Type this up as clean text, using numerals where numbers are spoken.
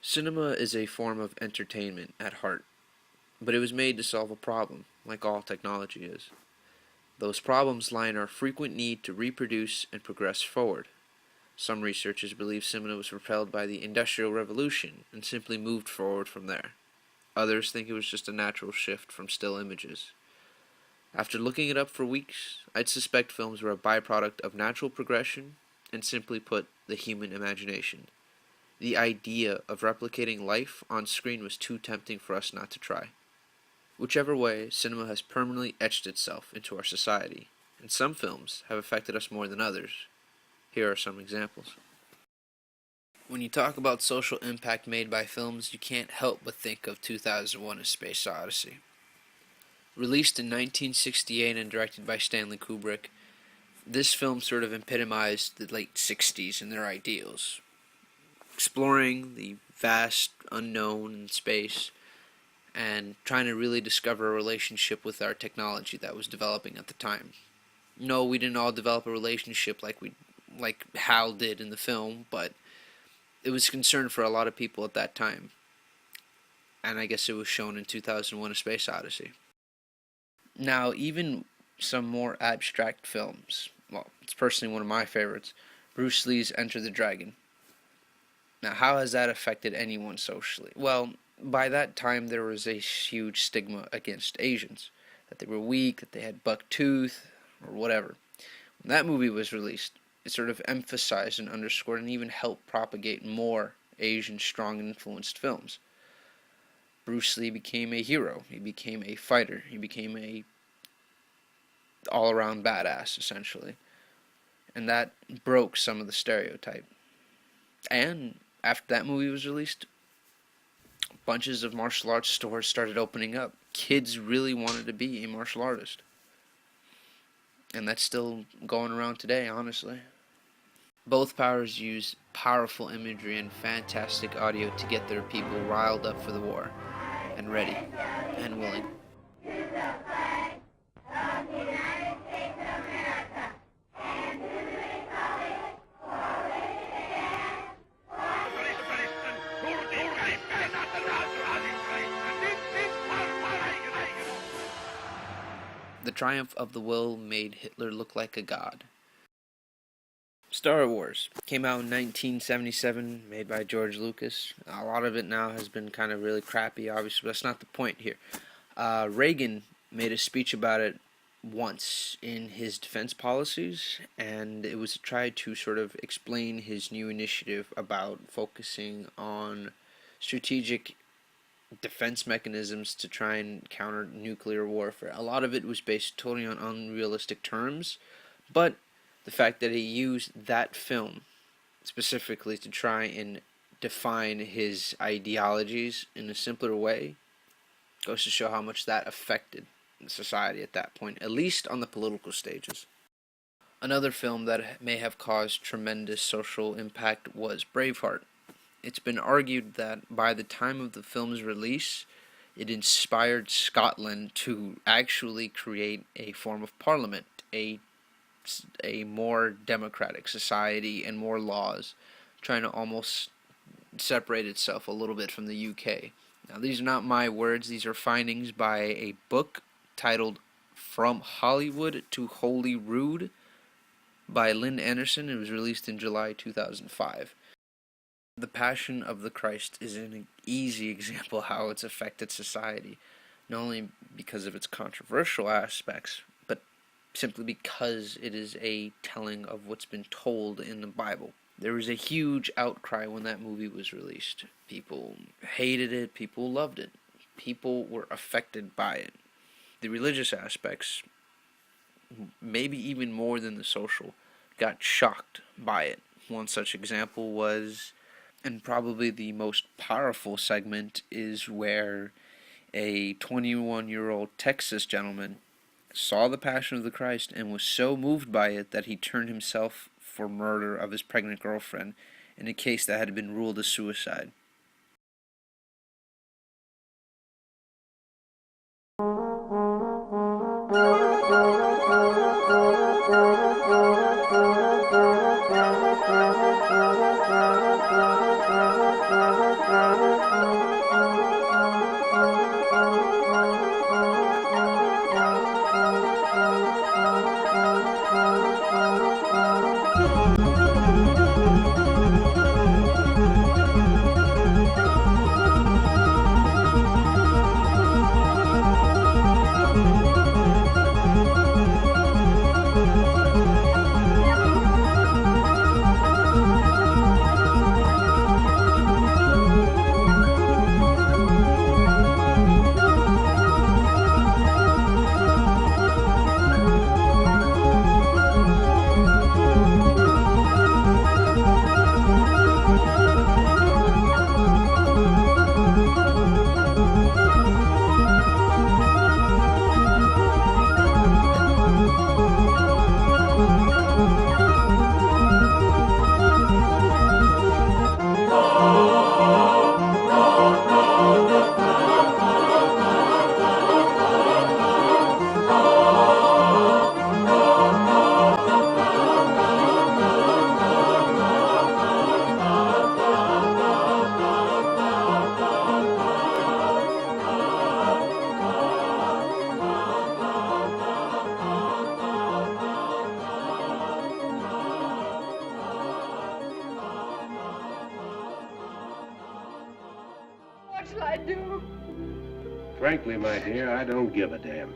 Cinema is a form of entertainment at heart, but it was made to solve a problem, like all technology is. Those problems lie in our frequent need to reproduce and progress forward. Some researchers believe cinema was propelled by the Industrial Revolution and simply moved forward from there. Others think it was just a natural shift from still images. After looking it up for weeks, I'd suspect films were a byproduct of natural progression and, simply put, the human imagination. The idea of replicating life on screen was too tempting for us not to try. Whichever way, cinema has permanently etched itself into our society, and some films have affected us more than others. Here are some examples. When you talk about social impact made by films, you can't help but think of 2001: A Space Odyssey. Released in 1968 and directed by Stanley Kubrick, this film sort of epitomized the late 60s and their ideals, exploring the vast unknown in space and trying to really discover a relationship with our technology that was developing at the time. No, we didn't all develop a relationship like Hal did in the film, but it was a concern for a lot of people at that time. And I guess it was shown in 2001: A Space Odyssey. Now, even some more abstract films, well, it's personally one of my favorites, Bruce Lee's Enter the Dragon. Now, how has that affected anyone socially? Well, by that time there was a huge stigma against Asians, that they were weak, that they had buck tooth, or whatever. When that movie was released, it sort of emphasized and underscored and even helped propagate more Asian strong and influenced films. Bruce Lee became a hero, he became a fighter, he became a all-around badass, essentially. And that broke some of the stereotype. And after that movie was released, bunches of martial arts stores started opening up. Kids really wanted to be a martial artist. And that's still going around today, honestly. Both powers use powerful imagery and fantastic audio to get their people riled up for the war, and ready, and willing. The triumph of the will made Hitler look like a god. Star Wars came out in 1977, made by George Lucas. A lot of it now has been kind of really crappy, obviously, but that's not the point here. Reagan made a speech about it once in his defense policies, and it was to try to sort of explain his new initiative about focusing on strategic defense mechanisms to try and counter nuclear warfare. A lot of it was based totally on unrealistic terms, but the fact that he used that film specifically to try and define his ideologies in a simpler way goes to show how much that affected society at that point, at least on the political stages. Another film that may have caused tremendous social impact was Braveheart. It's been argued that by the time of the film's release, it inspired Scotland to actually create a form of parliament, a more democratic society and more laws, trying to almost separate itself a little bit from the UK. Now, these are not my words. These are findings by a book titled From Hollywood to Holyrood by Lynn Anderson. It was released in July 2005. The Passion of the Christ is an easy example of how it's affected society, not only because of its controversial aspects, but simply because it is a telling of what's been told in the Bible. There was a huge outcry when that movie was released. People hated it, people loved it. People were affected by it. The religious aspects, maybe even more than the social, got shocked by it. One such example was, and probably the most powerful segment, is where a 21-year-old Texas gentleman saw the Passion of the Christ and was so moved by it that he turned himself for murder of his pregnant girlfriend in a case that had been ruled as suicide. What shall I do? Frankly, my dear, I don't give a damn.